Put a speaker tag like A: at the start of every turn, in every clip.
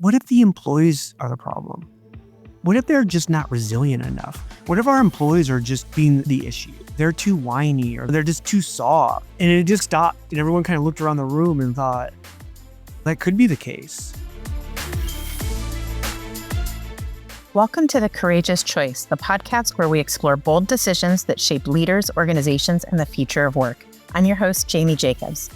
A: what if the employees are the problem? What if they're just not resilient enough? What if our employees are just being the issue? They're too whiny or they're just too soft. And it just stopped and everyone kind of looked around the room and thought, that could be the case.
B: Welcome to The Courageous Choice, the podcast where we explore bold decisions that shape leaders, organizations, and the future of work. I'm your host, Jamie Jacobs.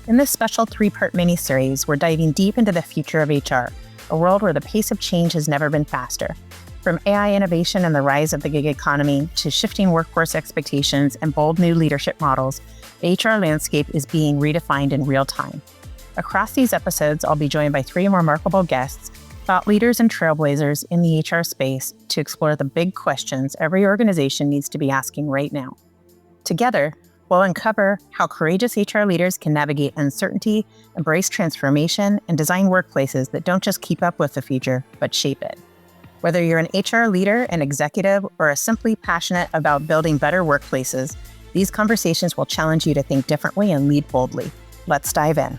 B: In this special 3-part mini-series, we're diving deep into the future of HR, a world where the pace of change has never been faster. From AI innovation and the rise of the gig economy to shifting workforce expectations and bold new leadership models, the HR landscape is being redefined in real time. Across these episodes, I'll be joined by 3 remarkable guests, thought leaders and trailblazers in the HR space, to explore the big questions every organization needs to be asking right now. Together, we'll uncover how courageous HR leaders can navigate uncertainty, embrace transformation, and design workplaces that don't just keep up with the future, but shape it. Whether you're an HR leader, an executive, or are simply passionate about building better workplaces, these conversations will challenge you to think differently and lead boldly. Let's dive in.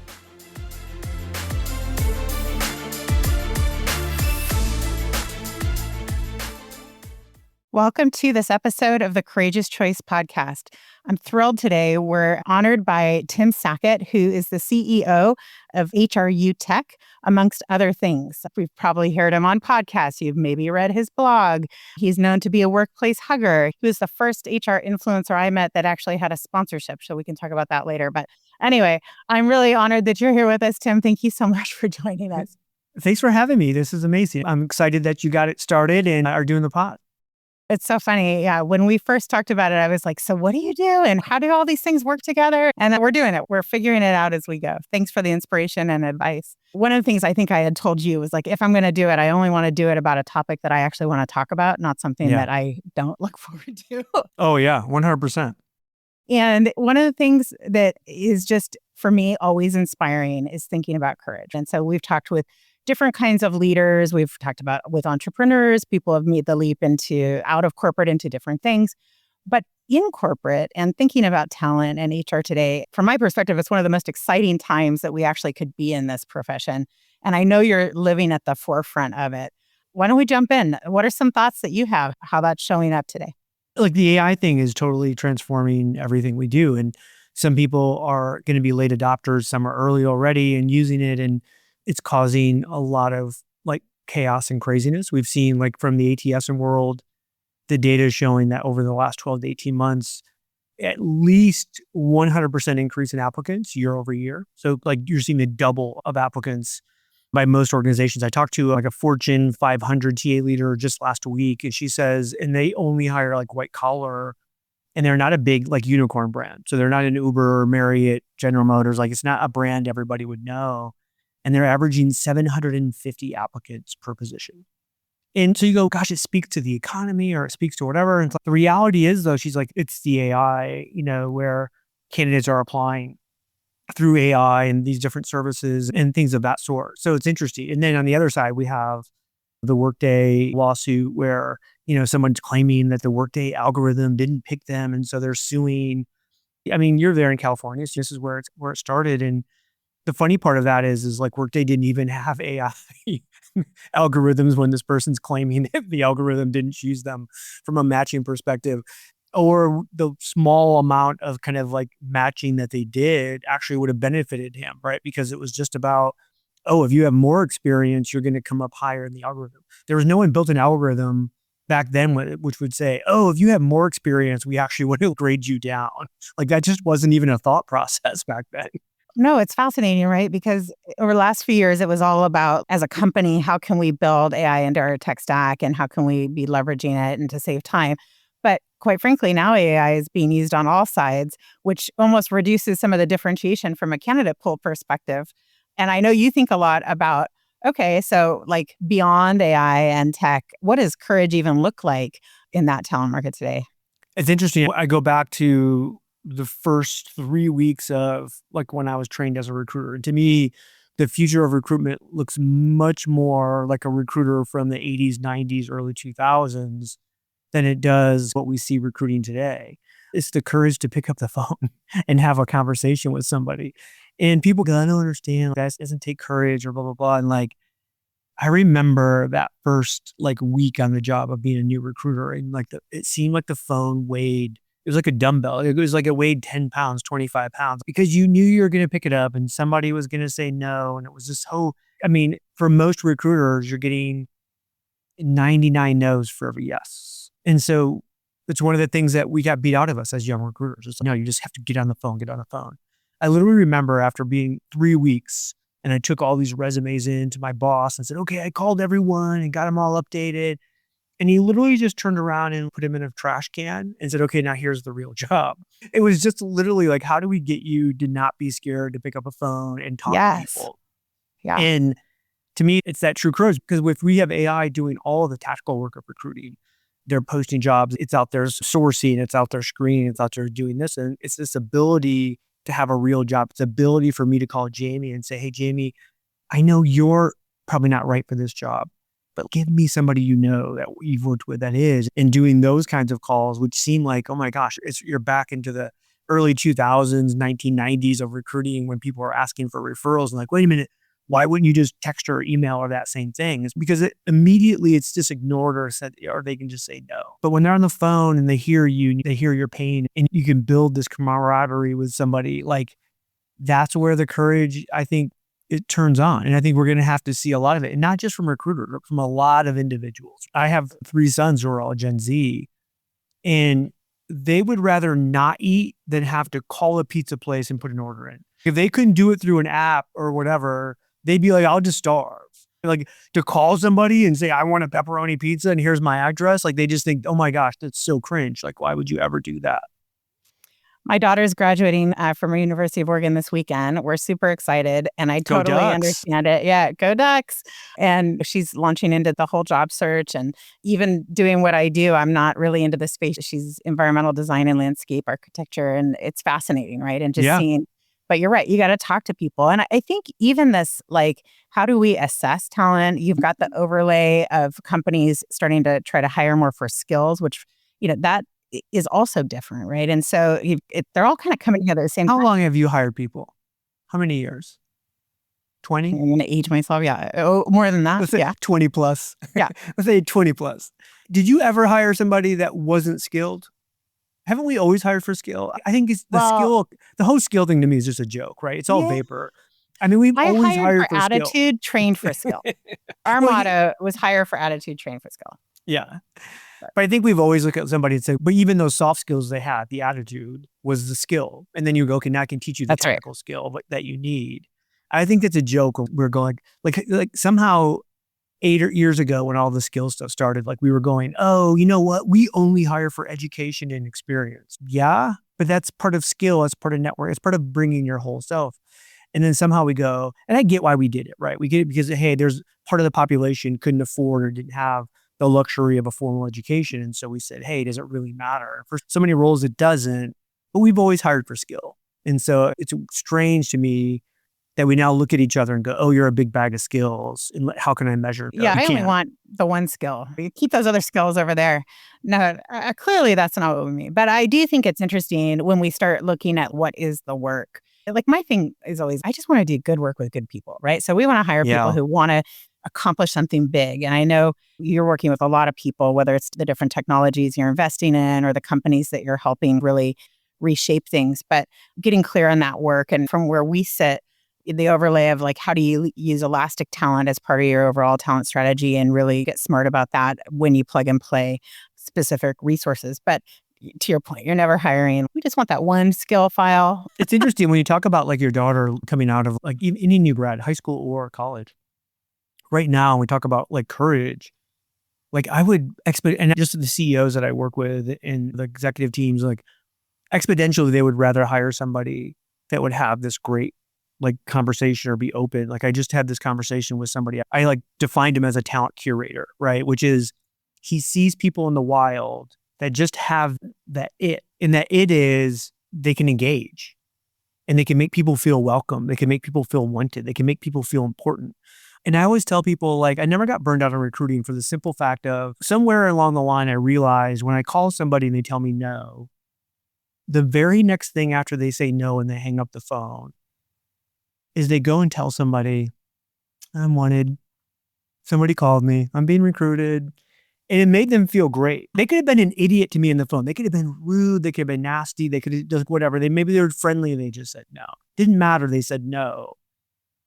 B: Welcome to this episode of the Courageous Choice podcast. I'm thrilled today. We're honored by Tim Sackett, who is the CEO of HRU Tech, amongst other things. We've probably heard him on podcasts. You've maybe read his blog. He's known to be a workplace hugger. He was the first HR influencer I met that actually had a sponsorship, so we can talk about that later. But anyway, I'm really honored that you're here with us, Tim. Thank you so much for joining us.
A: Thanks for having me. This is amazing. I'm excited that you got it started and are doing the pod.
B: It's so funny. Yeah. When we first talked about it, I was like, so what do you do? And how do all these things work together? And we're doing it. We're figuring it out as we go. Thanks for the inspiration and advice. One of the things I think I had told you was like, if I'm going to do it, I only want to do it about a topic that I actually want to talk about, not something that I don't look forward to.
A: Oh, yeah. 100%.
B: And one of the things that is just, for me, always inspiring is thinking about courage. And so we've talked with different kinds of leaders. We've talked about with entrepreneurs, people have made the leap out of corporate into different things. But in corporate and thinking about talent and HR today, from my perspective, it's one of the most exciting times that we actually could be in this profession. And I know you're living at the forefront of it. Why don't we jump in? What are some thoughts that you have, how that's showing up today?
A: Like the AI thing is totally transforming everything we do. And some people are going to be late adopters. Some are early already and using it. And it's causing a lot of like chaos and craziness. We've seen like from the ATS world, the data is showing that over the last 12 to 18 months, at least 100% increase in applicants year over year. So like you're seeing the double of applicants by most organizations. I talked to like a Fortune 500 TA leader just last week, and she says, and they only hire like white collar, and they're not a big like unicorn brand. So they're not an Uber or Marriott, General Motors. Like it's not a brand everybody would know. And they're averaging 750 applicants per position. And so you go, gosh, it speaks to the economy or it speaks to whatever. And the reality is though, she's like, it's the AI, where candidates are applying through AI and these different services and things of that sort. So it's interesting. And then on the other side, we have the Workday lawsuit where, someone's claiming that the Workday algorithm didn't pick them. And so they're suing. I mean, you're there in California. So this is where it started. And the funny part of that is like Workday didn't even have AI algorithms when this person's claiming that the algorithm didn't choose them from a matching perspective, or the small amount of kind of like matching that they did actually would have benefited him, right? Because it was just about, if you have more experience, you're going to come up higher in the algorithm. There was no one built an algorithm back then which would say, if you have more experience, we actually want to grade you down. Like that just wasn't even a thought process back then.
B: No, it's fascinating, right? Because over the last few years, it was all about, as a company, how can we build AI into our tech stack and how can we be leveraging it and to save time? But quite frankly, now AI is being used on all sides, which almost reduces some of the differentiation from a candidate pool perspective. And I know you think a lot about, okay, so like beyond AI and tech, what does courage even look like in that talent market today?
A: It's interesting. I go back to the first 3 weeks of like when I was trained as a recruiter. And to me, the future of recruitment looks much more like a recruiter from the 80s, 90s, early 2000s than it does what we see recruiting today. It's the courage to pick up the phone and have a conversation with somebody. And people go, I don't understand. That doesn't take courage or blah, blah, blah. And like, I remember that first like week on the job of being a new recruiter, and like it seemed like the phone weighed. It was like a dumbbell. It was like it weighed 10 pounds, 25 pounds, because you knew you were going to pick it up and somebody was going to say no. And it was just I mean, for most recruiters, you're getting 99 no's for every yes. And so it's one of the things that we got beat out of us as young recruiters. It's like, no, you just have to get on the phone, get on the phone. I literally remember after being 3 weeks and I took all these resumes in to my boss and said, okay, I called everyone and got them all updated. And he literally just turned around and put him in a trash can and said, okay, now here's the real job. It was just literally like, how do we get you to not be scared to pick up a phone and talk to
B: Yes.
A: people?
B: Yeah.
A: And to me, it's that true courage, because if we have AI doing all the tactical work of recruiting, they're posting jobs, it's out there sourcing, it's out there screening, it's out there doing this. And it's this ability to have a real job. It's the ability for me to call Jamie and say, hey, Jamie, I know you're probably not right for this job, but give me somebody you know that you've worked with that is. And doing those kinds of calls, which seem like, oh my gosh, you're back into the early 2000s, 1990s of recruiting, when people are asking for referrals and like, wait a minute, why wouldn't you just text or email or that same thing? It's because immediately it's just ignored or said, or they can just say no. But when they're on the phone and they hear you, they hear your pain, and you can build this camaraderie with somebody, like that's where the courage, I think, it turns on. And I think we're going to have to see a lot of it, and not just from recruiters, but from a lot of individuals. I have 3 sons who are all Gen Z, and they would rather not eat than have to call a pizza place and put an order in. If they couldn't do it through an app or whatever, they'd be like, I'll just starve. Like, to call somebody and say, I want a pepperoni pizza and here's my address. Like, they just think, oh my gosh, that's so cringe. Like, why would you ever do that?
B: My daughter's graduating from University of Oregon this weekend. We're super excited, and I
A: Go
B: totally
A: Ducks.
B: understand it. Yeah, go Ducks. And she's launching into the whole job search, and even doing what I do. I'm not really into the space. She's environmental design and landscape architecture, and it's fascinating, right? And just seeing, but you're right, you got to talk to people. And I think even this, like, how do we assess talent? You've got the overlay of companies starting to try to hire more for skills, which, that is also different, right? And so they're all kind of coming together at the same time.
A: How long have you hired people? How many years? 20?
B: I'm going to age myself. Yeah. Oh, more than that.
A: Let's say 20 plus.
B: Yeah.
A: Let's say 20 plus. Did you ever hire somebody that wasn't skilled? Haven't we always hired for skill? I think it's the whole skill thing to me is just a joke, right? It's all vapor. I mean, we've always hired for
B: attitude, trained for skill. Our motto was hire for attitude, train for skill.
A: Yeah. But I think we've always looked at somebody and said, but even those soft skills they had, the attitude was the skill. And then you go, okay, now I can teach you the technical skill that you need. I think that's a joke. We're going like somehow 8 years ago when all the skill stuff started, like we were going, oh, you know what? We only hire for education and experience. Yeah, but that's part of skill. It's part of network. It's part of bringing your whole self. And then somehow we go, and I get why we did it, right? We get it because, hey, there's part of the population couldn't afford or didn't have the luxury of a formal education. And so we said, hey, does it really matter? For so many roles, it doesn't, but we've always hired for skill. And so it's strange to me that we now look at each other and go, oh, you're a big bag of skills. And how can I measure?
B: Yeah, I only want the one skill. You keep those other skills over there. No, clearly that's not what we mean. But I do think it's interesting when we start looking at what is the work. Like my thing is always, I just want to do good work with good people, right? So we want to hire people who want to accomplish something big. And I know you're working with a lot of people, whether it's the different technologies you're investing in or the companies that you're helping really reshape things, but getting clear on that work. And from where we sit, the overlay of like, how do you use elastic talent as part of your overall talent strategy and really get smart about that when you plug and play specific resources. But to your point, you're never hiring. We just want that one skill file.
A: It's interesting when you talk about like your daughter coming out of like any new grad, high school or college. Right now, we talk about like courage. Like I would and just the CEOs that I work with and the executive teams, like exponentially, they would rather hire somebody that would have this great like conversation or be open. Like I just had this conversation with somebody. I like defined him as a talent curator, right? Which is he sees people in the wild that just have that it, and that it is they can engage and they can make people feel welcome. They can make people feel wanted. They can make people feel important. And I always tell people, like, I never got burned out on recruiting for the simple fact of somewhere along the line, I realized when I call somebody and they tell me no, the very next thing after they say no and they hang up the phone is they go and tell somebody, I'm wanted, somebody called me. I'm being recruited. And it made them feel great. They could have been an idiot to me on the phone. They could have been rude. They could have been nasty. They could have just whatever. Maybe they were friendly and they just said no. Didn't matter. They said no.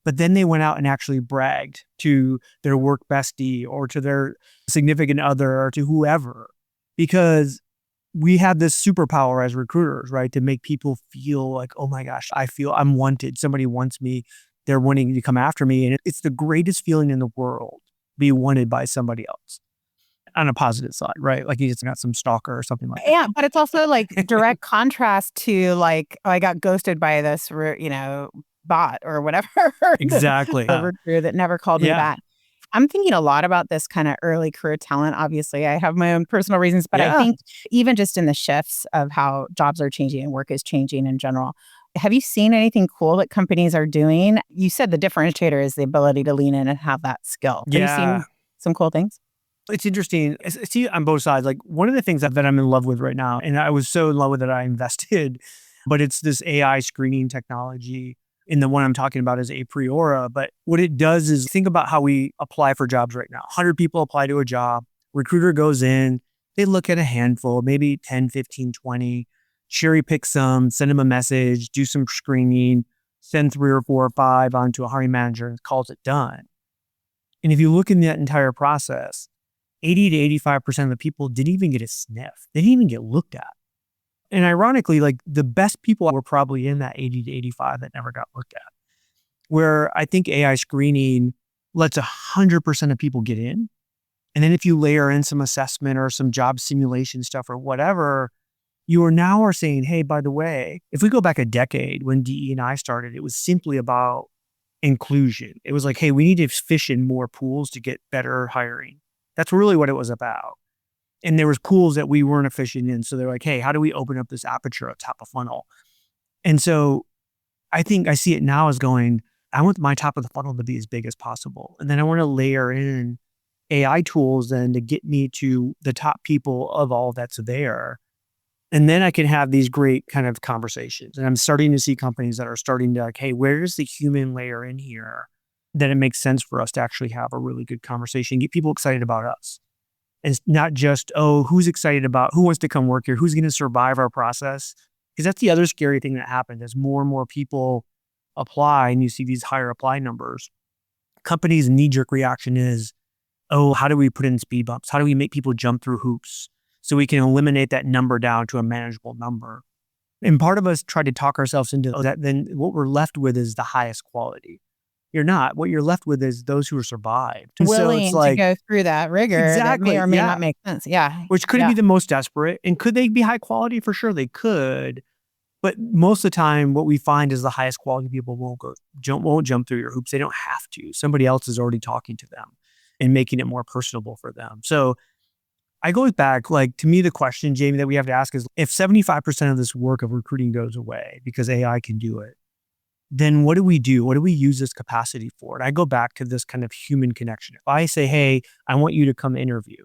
A: But then they went out and actually bragged to their work bestie or to their significant other or to whoever, because we have this superpower as recruiters, right? To make people feel like, oh my gosh, I feel I'm wanted. Somebody wants me. They're wanting to come after me. And it's the greatest feeling in the world, be wanted by somebody else. On a positive side, right? Like you just got some stalker or something like that.
B: Yeah, but it's also like direct contrast to like, oh, I got ghosted by this, bot or whatever.
A: Exactly.
B: The recruiter that never called me back. I'm thinking a lot about this kind of early career talent. Obviously, I have my own personal reasons, but I think even just in the shifts of how jobs are changing and work is changing in general. Have you seen anything cool that companies are doing? You said the differentiator is the ability to lean in and have that skill. Have you seen some cool things?
A: It's interesting. I see on both sides. Like one of the things that I'm in love with right now, and I was so in love with it, I invested, but it's this AI screening technology. And the one I'm talking about is a priori. But what it does is think about how we apply for jobs right now. 100 people apply to a job. Recruiter goes in. They look at a handful, maybe 10, 15, 20, cherry pick some, send them a message, do some screening, send 3 or 4 or 5 onto a hiring manager and calls it done. And if you look in that entire process, 80 to 85% of the people didn't even get a sniff. They didn't even get looked at. And ironically, like the best people were probably in that 80 to 85 that never got looked at. Where I think AI screening lets 100% of people get in. And then if you layer in some assessment or some job simulation stuff or whatever, you are saying, hey, by the way, if we go back a decade when DE&I started, it was simply about inclusion. It was like, hey, we need to fish in more pools to get better hiring. That's really what it was about. And there was pools that we weren't efficient in. So they're like, hey, how do we open up this aperture at top of funnel? And so I think I see it now as going, I want my top of the funnel to be as big as possible. And then I want to layer in AI tools then to get me to the top people of all that's there. And then I can have these great kind of conversations. And I'm starting to see companies that are starting to like, hey, where's the human layer in here? That it makes sense for us to actually have a really good conversation, get people excited about us. And it's not just, oh, who's excited about, who wants to come work here? Who's going to survive our process? Because that's the other scary thing that happens as more and more people apply and you see these higher apply numbers. Companies' knee-jerk reaction is, oh, how do we put in speed bumps? How do we make people jump through hoops so we can eliminate that number down to a manageable number? And part of us tried to talk ourselves into that. Then what we're left with is the highest quality. You're not. What you're left with is those who are survived. And
B: willing
A: so it's like,
B: to go through that rigor that may or may not make sense. Yeah.
A: Which could be the most desperate. And could they be high quality? For sure they could. But most of the time, what we find is the highest quality people won't jump through your hoops. They don't have to. Somebody else is already talking to them and making it more personable for them. So I go back, like to me, the question, Jamie, that we have to ask is if 75% of this work of recruiting goes away because AI can do it, then what do we do? What do we use this capacity for? And I go back to this kind of human connection. If I say, hey, I want you to come interview,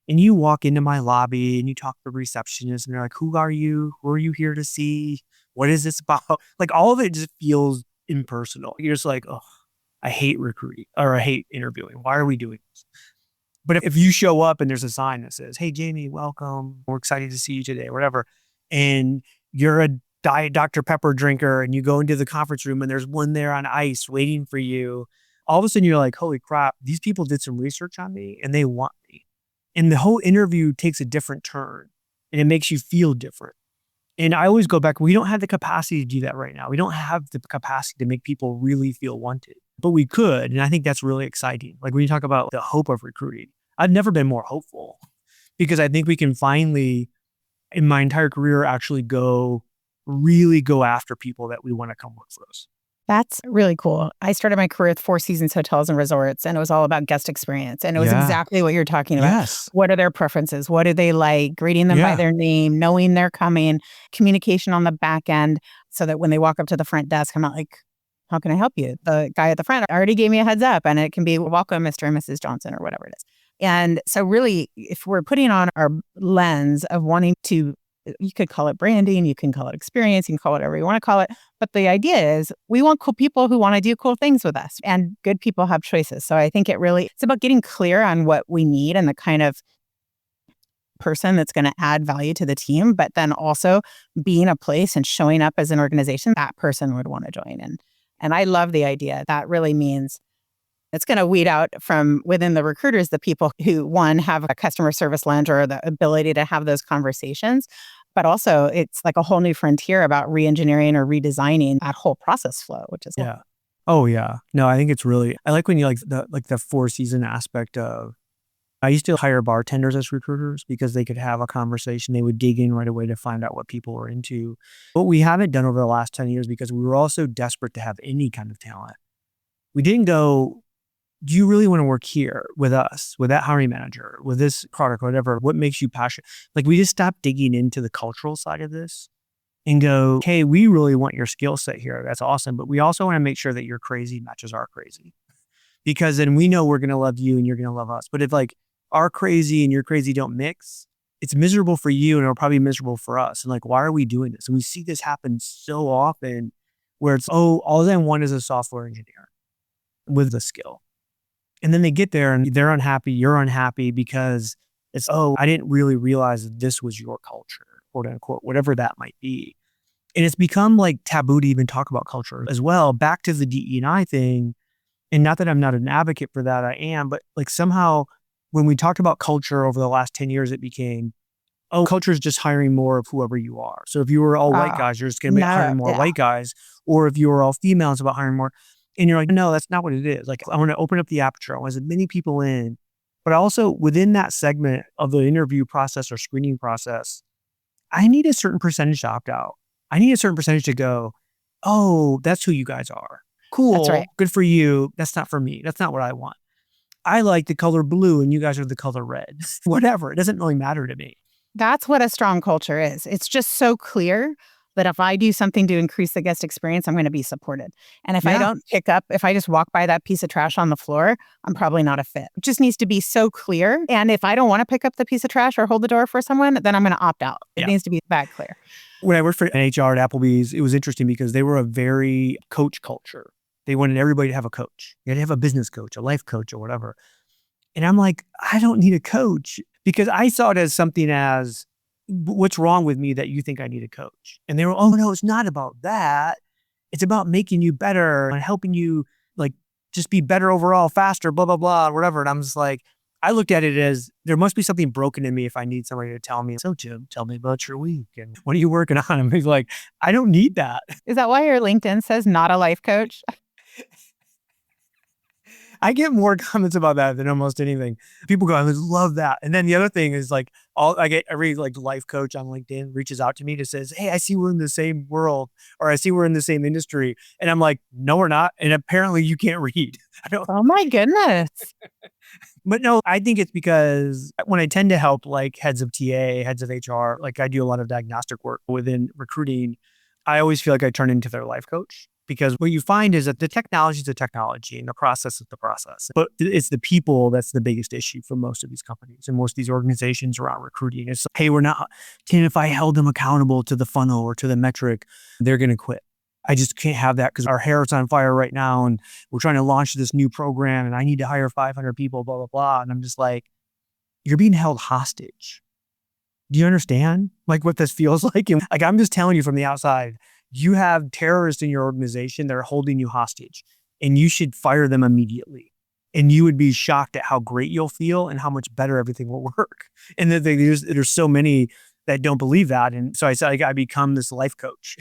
A: and you walk into my lobby and you talk to the receptionist and they're like, who are you? Who are you here to see? What is this about? Like all of it just feels impersonal. You're just like, oh, I hate recruiting or I hate interviewing. Why are we doing this? But if you show up and there's a sign that says, hey, Jamie, welcome. We're excited to see you today, whatever. And you're a Diet Dr. Pepper drinker and you go into the conference room and there's one there on ice waiting for you. All of a sudden you're like, holy crap, these people did some research on me and they want me. And the whole interview takes a different turn and it makes you feel different. And I always go back, we don't have the capacity to do that right now. We don't have the capacity to make people really feel wanted, but we could. And I think that's really exciting. Like when you talk about the hope of recruiting, I've never been more hopeful because I think we can finally, in my entire career, actually really go after people that we want to come work for us.
B: That's really cool. I started my career with Four Seasons Hotels and Resorts, and it was all about guest experience. And it was exactly what you're talking about.
A: Yes.
B: What are their preferences? What do they like? Greeting them by their name, knowing they're coming, communication on the back end so that when they walk up to the front desk, I'm not like, how can I help you? The guy at the front already gave me a heads up, and it can be welcome, Mr. and Mrs. Johnson, or whatever it is. And so really, if we're putting on our lens of wanting to You could call it branding, you can call it experience, you can call it whatever you want to call it. But the idea is we want cool people who want to do cool things with us, and good people have choices. So I think it's about getting clear on what we need and the kind of person that's going to add value to the team, but then also being a place and showing up as an organization that person would want to join in. And I love the idea. That really means it's going to weed out from within the recruiters the people who, one, have a customer service lens or the ability to have those conversations. But also, it's like a whole new frontier about re-engineering or redesigning that whole process flow, which is cool.
A: Yeah. Oh yeah. No, I think it's really. I like when you like the 4-season aspect of. I used to hire bartenders as recruiters because they could have a conversation. They would dig in right away to find out what people were into. But we haven't done over the last 10 years because we were all so desperate to have any kind of talent. We didn't go, do you really want to work here with us, with that hiring manager, with this product, whatever? What makes you passionate? Like we just stopped digging into the cultural side of this and go, hey, we really want your skill set here. That's awesome. But we also want to make sure that your crazy matches our crazy. Because then we know we're going to love you and you're going to love us. But if like our crazy and your crazy don't mix, it's miserable for you and it'll probably be miserable for us. And like, why are we doing this? And we see this happen so often where it's, oh, all I want is a software engineer with the skill. And then they get there and they're unhappy, you're unhappy because it's, oh, I didn't really realize that this was your culture, quote unquote, whatever that might be. And it's become like taboo to even talk about culture as well. Back to the DE&I thing. And not that I'm not an advocate for that, I am, but like somehow when we talked about culture over the last 10 years, it became, oh, culture is just hiring more of whoever you are. So if you were all white guys, you're just going to be hiring more white guys. Or if you were all female, it's about hiring more. And you're like, no, that's not what it is. Like, I want to open up the aperture. I want as many people in. But also within that segment of the interview process or screening process, I need a certain percentage to opt out. I need a certain percentage to go, oh, that's who you guys are. Cool.
B: That's right.
A: Good for you. That's not for me. That's not what I want. I like the color blue and you guys are the color red. Whatever. It doesn't really matter to me.
B: That's what a strong culture is. It's just so clear that if I do something to increase the guest experience, I'm going to be supported. And if I don't if I just walk by that piece of trash on the floor, I'm probably not a fit. It just needs to be so clear. And if I don't want to pick up the piece of trash or hold the door for someone, then I'm going to opt out. It needs to be that clear.
A: When I worked for HR at Applebee's, it was interesting because they were a very coach culture. They wanted everybody to have a coach. You had to have a business coach, a life coach, or whatever. And I'm like, I don't need a coach because I saw it as something as, what's wrong with me that you think I need a coach? And they were, oh no, it's not about that. It's about making you better and helping you like just be better overall, faster, blah, blah, blah, whatever. And I'm just like, I looked at it as there must be something broken in me if I need somebody to tell me, so Jim, tell me about your week and what are you working on? And he's like, I don't need that.
B: Is that why your LinkedIn says not a life coach?
A: I get more comments about that than almost anything. People go, I love that. And then the other thing is like, I get every like life coach on LinkedIn reaches out to me to says, hey, I see we're in the same world or I see we're in the same industry. And I'm like, no, we're not. And apparently you can't read.
B: Oh my goodness.
A: But no, I think it's because when I tend to help like heads of TA, heads of HR, like I do a lot of diagnostic work within recruiting, I always feel like I turn into their life coach. Because what you find is that the technology is the technology and the process is the process. But it's the people that's the biggest issue for most of these companies and most of these organizations around recruiting. It's like, hey, we're not, Tim, if I held them accountable to the funnel or to the metric, they're going to quit. I just can't have that because our hair is on fire right now and we're trying to launch this new program and I need to hire 500 people, blah, blah, blah. And I'm just like, you're being held hostage. Do you understand like what this feels like? And like, I'm just telling you from the outside, you have terrorists in your organization that are holding you hostage and you should fire them immediately. And you would be shocked at how great you'll feel and how much better everything will work. And that there's so many that don't believe that. And so I said, I become this life coach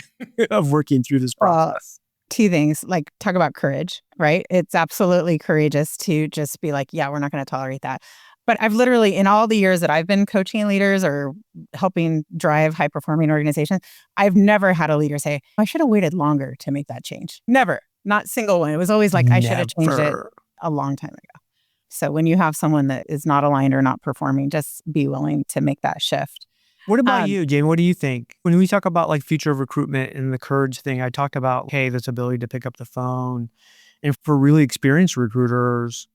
A: of working through this process.
B: Two things, like talk about courage, right? It's absolutely courageous to just be like, yeah, we're not going to tolerate that. But I've literally, in all the years that I've been coaching leaders or helping drive high-performing organizations, I've never had a leader say, I should have waited longer to make that change. Never. Not single one. It was always like, I should have changed it a long time ago. So when you have someone that is not aligned or not performing, just be willing to make that shift.
A: What about you, Jamie? What do you think? When we talk about like future of recruitment and the courage thing, I talked about, hey, this ability to pick up the phone. And for really experienced recruiters,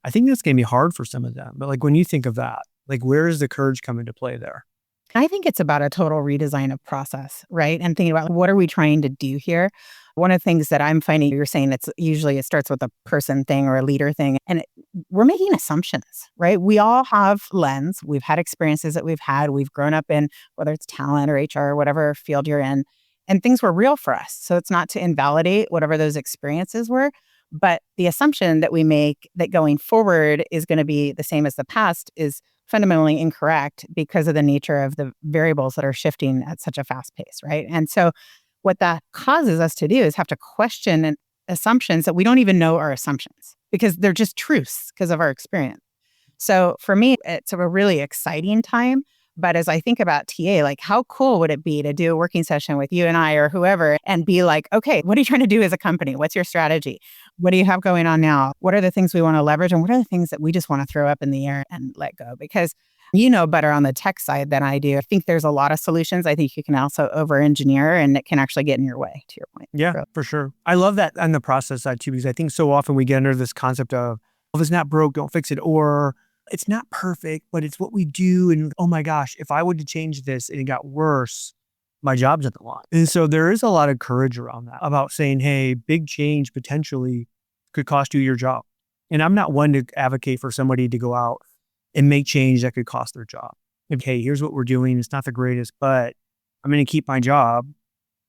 A: I think that's going to be hard for some of them. But like when you think of that, like where does the courage come into play there?
B: I think it's about a total redesign of process, right? And thinking about what are we trying to do here? One of the things that I'm finding you're saying it's usually it starts with a person thing or a leader thing. And we're making assumptions, right? We all have lens. We've had experiences that we've had. We've grown up in whether it's talent or HR or whatever field you're in, and things were real for us. So it's not to invalidate whatever those experiences were. But the assumption that we make that going forward is going to be the same as the past is fundamentally incorrect because of the nature of the variables that are shifting at such a fast pace, right? And so what that causes us to do is have to question assumptions that we don't even know are assumptions because they're just truths because of our experience. So for me, it's a really exciting time. But as I think about TA, like how cool would it be to do a working session with you and I or whoever and be like, okay, what are you trying to do as a company? What's your strategy? What do you have going on now? What are the things we want to leverage? And what are the things that we just want to throw up in the air and let go? Because you know better on the tech side than I do. I think there's a lot of solutions. I think you can also over-engineer and it can actually get in your way, to your point.
A: Yeah, for sure. I love that on the process side too, because I think so often we get under this concept of, if it's not broke, don't fix it. Or it's not perfect, but it's what we do. And oh my gosh, if I would to change this and it got worse, my job's on the line. And so there is a lot of courage around that about saying, hey, big change potentially could cost you your job. And I'm not one to advocate for somebody to go out and make change that could cost their job. Okay, here's what we're doing. It's not the greatest, but I'm going to keep my job.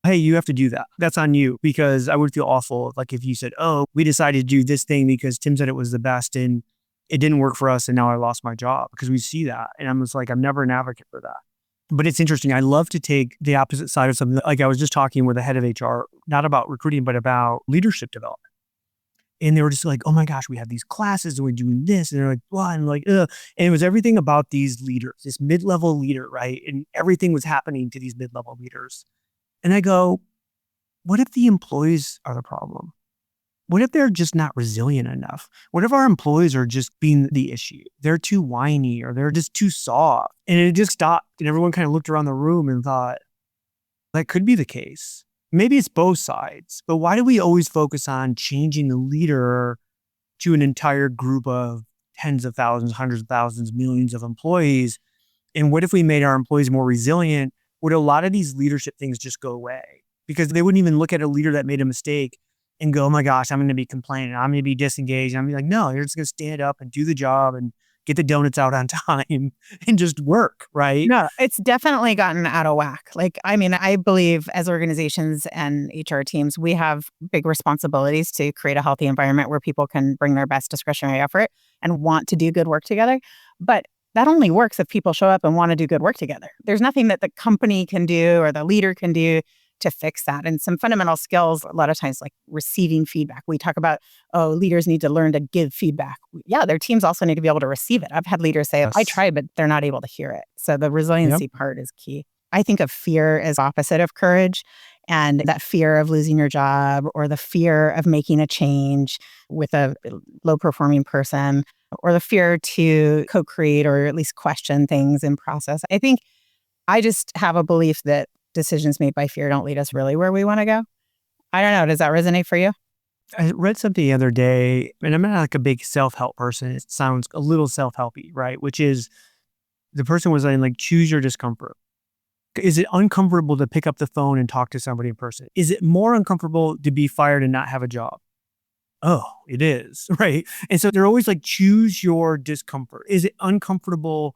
A: Hey, you have to do that. That's on you, because I would feel awful like if you said, oh, we decided to do this thing because Tim said it was the best and it didn't work for us and now I lost my job, because we see that. And I'm just like, I'm never an advocate for that. But it's interesting. I love to take the opposite side of something. Like I was just talking with the head of HR, not about recruiting, but about leadership development. And they were just like, oh my gosh, we have these classes and we're doing this. And they're like, well, and like, ugh. And it was everything about these leaders, this mid-level leader, right? And everything was happening to these mid-level leaders. And I go, what if the employees are the problem? What if they're just not resilient enough? What if our employees are just being the issue? They're too whiny or they're just too soft. And it just stopped. And everyone kind of looked around the room and thought, that could be the case. Maybe it's both sides. But why do we always focus on changing the leader to an entire group of tens of thousands, hundreds of thousands, millions of employees? And what if we made our employees more resilient? Would a lot of these leadership things just go away? Because they wouldn't even look at a leader that made a mistake and go, oh my gosh, I'm going to be complaining. I'm going to be disengaged. I'm going to be like, no, you're just going to stand up and do the job and get the donuts out on time and just work, right?
B: No, it's definitely gotten out of whack. Like, I mean, I believe as organizations and HR teams, we have big responsibilities to create a healthy environment where people can bring their best discretionary effort and want to do good work together. But that only works if people show up and want to do good work together. There's nothing that the company can do or the leader can do to fix that. And some fundamental skills, a lot of times, like receiving feedback. We talk about, oh, leaders need to learn to give feedback. Yeah, their teams also need to be able to receive it. I've had leaders say, I try, but they're not able to hear it. So the resiliency part is key. I think of fear as opposite of courage, and that fear of losing your job or the fear of making a change with a low performing person or the fear to co-create or at least question things in process. I think I just have a belief that decisions made by fear don't lead us really where we want to go. I don't know. Does that resonate for you?
A: I read something the other day, and I'm not like a big self-help person. It sounds a little self-helpy, right? Which is, the person was saying, like, choose your discomfort. Is it uncomfortable to pick up the phone and talk to somebody in person? Is it more uncomfortable to be fired and not have a job? Oh, it is, right? And so they're always like, choose your discomfort. Is it uncomfortable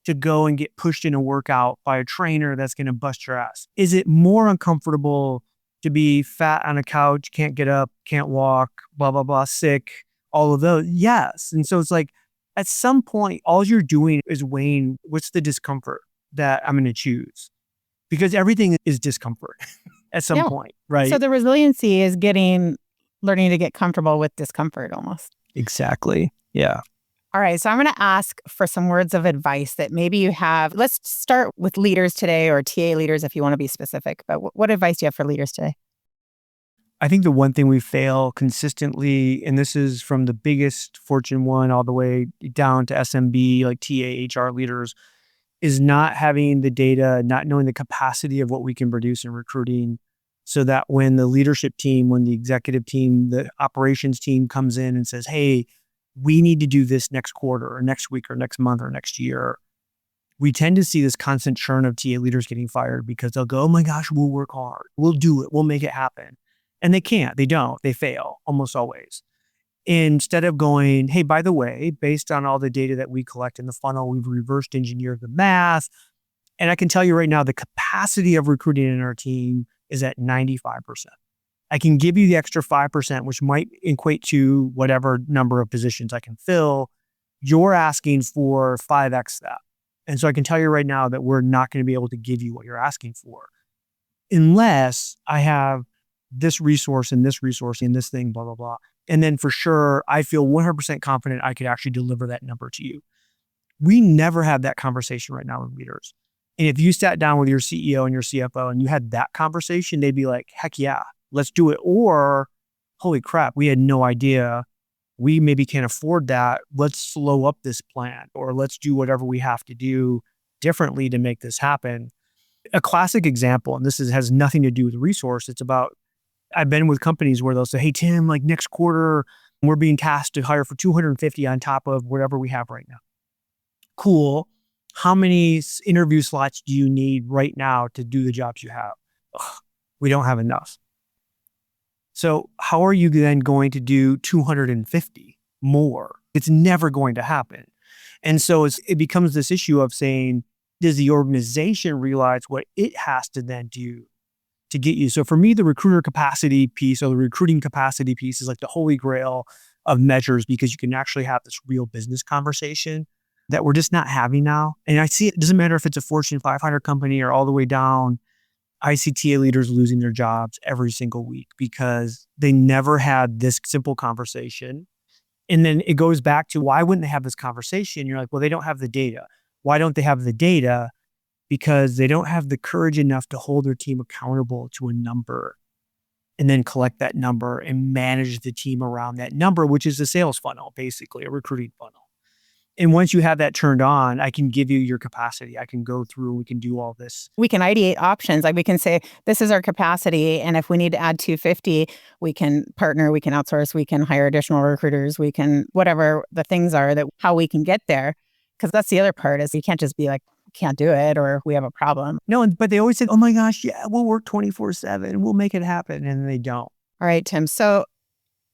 A: to go and get pushed in a workout by a trainer that's going to bust your ass? Is it more uncomfortable to be fat on a couch, can't get up, can't walk, blah, blah, blah, sick, all of those? Yes. And so it's like, at some point, all you're doing is weighing, what's the discomfort that I'm going to choose? Because everything is discomfort at some point, right?
B: So the resiliency is learning to get comfortable with discomfort almost.
A: Exactly. Yeah.
B: All right. So I'm going to ask for some words of advice that maybe you have. Let's start with leaders today, or TA leaders if you want to be specific. But what advice do you have for leaders today?
A: I think the one thing we fail consistently, and this is from the biggest Fortune 1 all the way down to SMB, like TA, HR leaders, is not having the data, not knowing the capacity of what we can produce in recruiting, so that when the leadership team, when the executive team, the operations team comes in and says, hey, we need to do this next quarter or next week or next month or next year, we tend to see this constant churn of TA leaders getting fired because they'll go, oh my gosh, we'll work hard. We'll do it. We'll make it happen. And they can't. They don't. They fail almost always. Instead of going, hey, by the way, based on all the data that we collect in the funnel, we've reversed engineered the math. And I can tell you right now, the capacity of recruiting in our team is at 95%. I can give you the extra 5%, which might equate to whatever number of positions I can fill. You're asking for 5x that. And so I can tell you right now that we're not going to be able to give you what you're asking for unless I have this resource and this thing, blah, blah, blah. And then for sure, I feel 100% confident I could actually deliver that number to you. We never have that conversation right now with leaders. And if you sat down with your CEO and your CFO and you had that conversation, they'd be like, heck yeah, let's do it. Or, holy crap, we had no idea. We maybe can't afford that. Let's slow up this plan, or let's do whatever we have to do differently to make this happen. A classic example, and this has nothing to do with resource. It's about, I've been with companies where they'll say, hey, Tim, like next quarter, we're being tasked to hire for 250 on top of whatever we have right now. Cool. How many interview slots do you need right now to do the jobs you have? Ugh, we don't have enough. So how are you then going to do 250 more? It's never going to happen. And so it becomes this issue of saying, does the organization realize what it has to then do to get you? So for me, the recruiter capacity piece or the recruiting capacity piece is like the holy grail of measures, because you can actually have this real business conversation that we're just not having now. And I see it doesn't matter if it's a Fortune 500 company or all the way down. I see TA leaders losing their jobs every single week because they never had this simple conversation. And then it goes back to, why wouldn't they have this conversation? You're like, well, they don't have the data. Why don't they have the data? Because they don't have the courage enough to hold their team accountable to a number and then collect that number and manage the team around that number, which is a sales funnel, basically a recruiting funnel. And once you have that turned on, I can give you your capacity. I can go through, we can do all this.
B: We can ideate options. Like we can say, this is our capacity. And if we need to add 250, we can partner, we can outsource, we can hire additional recruiters, we can, whatever the things are that how we can get there. Because that's the other part, is you can't just be like, can't do it or we have a problem.
A: No, but they always said, oh my gosh, yeah, we'll work 24/7. We'll make it happen. And they don't.
B: All right, Tim. So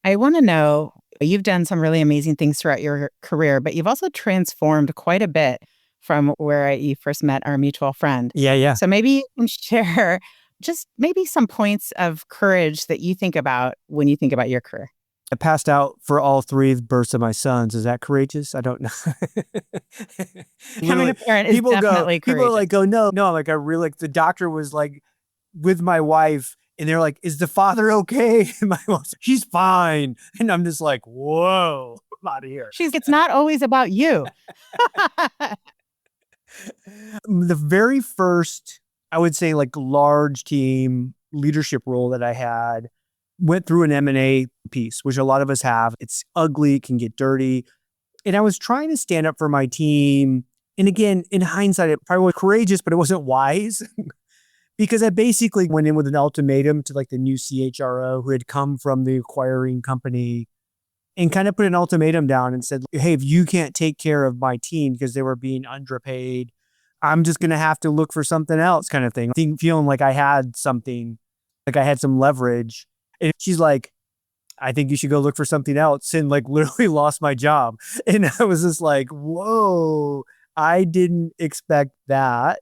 B: I want to know, you've done some really amazing things throughout your career, but you've also transformed quite a bit from where you first met our mutual friend.
A: Yeah.
B: So maybe you can share just maybe some points of courage that you think about when you think about your career.
A: I passed out for all 3 births of my sons. Is that courageous? I don't know.
B: Becoming a parent is definitely courageous.
A: People like go, no. Like I really, like the doctor was like with my wife and they're like, is the father okay? And my mom said, he's fine. And I'm just like, whoa, I'm out of here.
B: It's not always about you.
A: The very first, I would say like large team leadership role that I had went through an M&A piece, which a lot of us have. It's ugly, can get dirty. And I was trying to stand up for my team. And again, in hindsight, it probably was courageous, but it wasn't wise. Because I basically went in with an ultimatum to like the new CHRO who had come from the acquiring company and kind of put an ultimatum down and said, hey, if you can't take care of my team because they were being underpaid, I'm just going to have to look for something else, kind of thing. Feeling like I had something, like I had some leverage. And she's like, I think you should go look for something else, and like literally lost my job. And I was just like, whoa, I didn't expect that.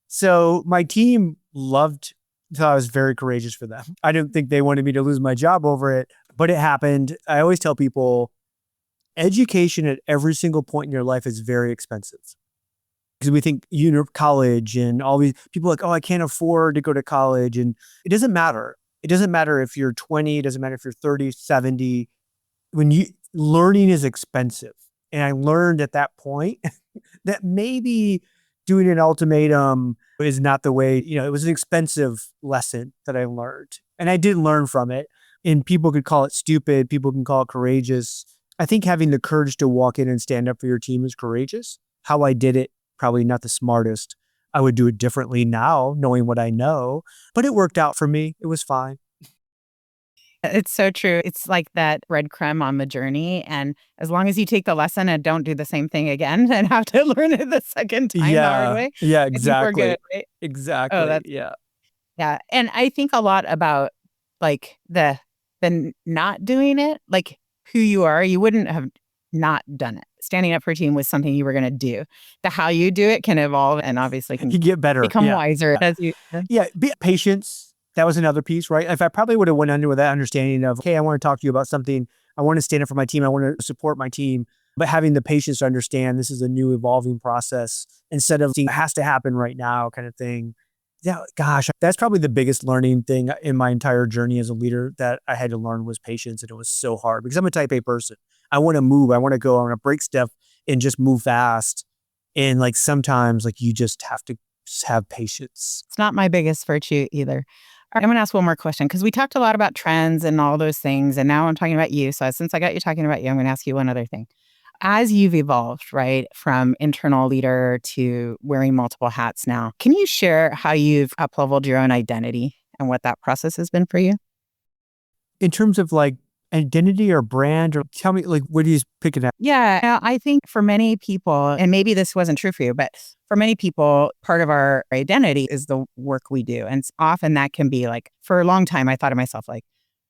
A: So my team thought I was very courageous for them. I didn't think they wanted me to lose my job over it, but it happened. I always tell people, education at every single point in your life is very expensive. Because we think college and all these people are like, oh, I can't afford to go to college. And it doesn't matter. It doesn't matter if you're 20, it doesn't matter if you're 30, 70. Learning is expensive. And I learned at that point that maybe doing an ultimatum is not the way, it was an expensive lesson that I learned. And I did learn from it. And people could call it stupid. People can call it courageous. I think having the courage to walk in and stand up for your team is courageous. How I did it, probably not the smartest. I would do it differently now, knowing what I know, but it worked out for me. It was fine.
B: It's so true. It's like that breadcrumb on the journey. And as long as you take the lesson and don't do the same thing again and have to learn it the second time the hard way,
A: Yeah,
B: I think we're
A: exactly.
B: good, right? Oh,
A: Exactly.
B: that's,
A: Yeah.
B: yeah. And I think a lot about like the not doing it, like who you are. You wouldn't have not done it. Standing up for a team was something you were going to do. The how you do it can evolve and obviously can
A: You get better.
B: become
A: Yeah.
B: wiser as you.
A: Yeah. Patience. That was another piece, right? If I probably would have went under with that understanding of, okay, I want to talk to you about something. I want to stand up for my team. I want to support my team. But having the patience to understand this is a new evolving process instead of seeing it has to happen right now kind of thing. Yeah, gosh, that's probably the biggest learning thing in my entire journey as a leader that I had to learn was patience. And it was so hard because I'm a type A person. I want to move. I want to go. I want to break stuff and just move fast. And like sometimes like you just have to have patience.
B: It's not my biggest virtue either. I'm going to ask one more question because we talked a lot about trends and all those things. And now I'm talking about you. So since I got you talking about you, I'm going to ask you one other thing. As you've evolved, right, from internal leader to wearing multiple hats now, can you share how you've up-leveled your own identity and what that process has been for you?
A: In terms of like identity or brand, or tell me, like, what are you picking at?
B: Yeah, I think for many people, and maybe this wasn't true for you, but for many people, part of our identity is the work we do. And often that can be like, for a long time, I thought of myself like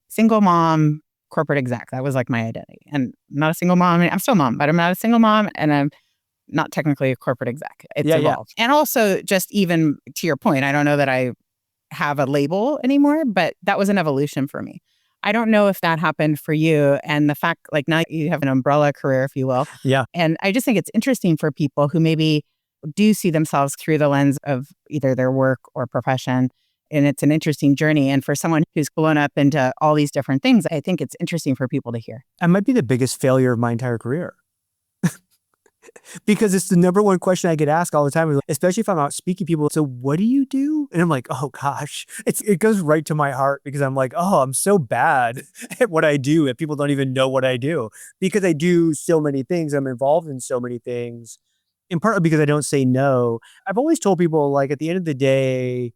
B: single mom, corporate exec. That was like my identity. And I'm not a single mom. I'm still a mom, but I'm not a single mom and I'm not technically a corporate exec. It's evolved. And also just even to your point, I don't know that I have a label anymore, but that was an evolution for me. I don't know if that happened for you. And the fact, like now you have an umbrella career, if you will.
A: Yeah.
B: And I just think it's interesting for people who maybe do see themselves through the lens of either their work or profession. And it's an interesting journey. And for someone who's blown up into all these different things, I think it's interesting for people to hear.
A: I might be the biggest failure of my entire career. Because it's the number one question I get asked all the time, especially if I'm out speaking people. So what do you do? And I'm like, oh gosh, it goes right to my heart because I'm like, oh, I'm so bad at what I do. And people don't even know what I do because I do so many things. I'm involved in so many things, in part because I don't say no. I've always told people like at the end of the day,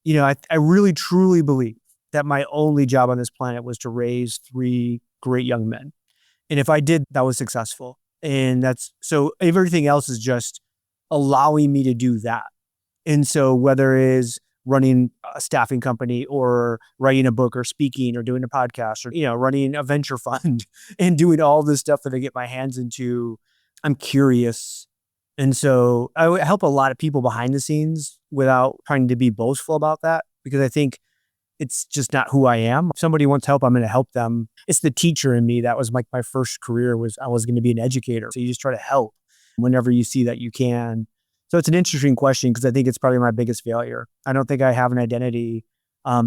A: you know, I really truly believe that my only job on this planet was to raise 3 great young men. And if I did, that was successful. And that's, so everything else is just allowing me to do that. And so whether it is running a staffing company or writing a book or speaking or doing a podcast or, you know, running a venture fund and doing all this stuff that I get my hands into, I'm curious. And so I help a lot of people behind the scenes without trying to be boastful about that because I think it's just not who I am. If somebody wants help, I'm going to help them. It's the teacher in me. That was like my first career was I was going to be an educator. So you just try to help whenever you see that you can. So it's an interesting question because I think it's probably my biggest failure. I don't think I have an identity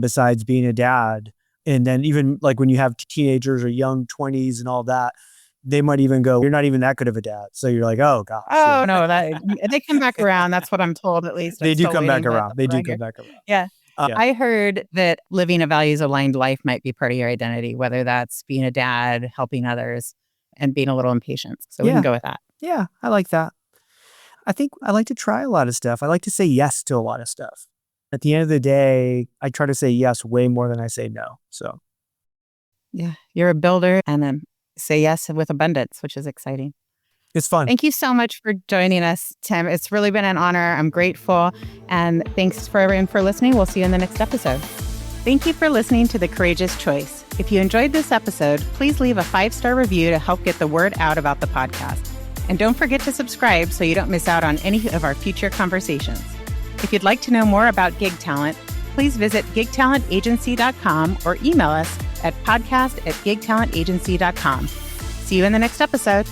A: besides being a dad. And then even like when you have teenagers or young 20s and all that, they might even go, you're not even that good of a dad. So you're like, oh gosh.
B: Oh, no, they come back around. That's what I'm told, at least.
A: They do come back around. They do come back around.
B: Yeah. I heard that living a values-aligned life might be part of your identity, whether that's being a dad, helping others, and being a little impatient. So we can go with that.
A: Yeah, I like that. I think I like to try a lot of stuff. I like to say yes to a lot of stuff. At the end of the day, I try to say yes way more than I say no. So,
B: yeah, you're a builder and then say yes with abundance, which is exciting.
A: It's fun.
B: Thank you so much for joining us, Tim. It's really been an honor. I'm grateful. And thanks for everyone for listening. We'll see you in the next episode. Thank you for listening to The Courageous Choice. If you enjoyed this episode, please leave a 5-star review to help get the word out about the podcast. And don't forget to subscribe so you don't miss out on any of our future conversations. If you'd like to know more about gig talent, please visit gigtalentagency.com or email us at podcast@gigtalentagency.com. See you in the next episode.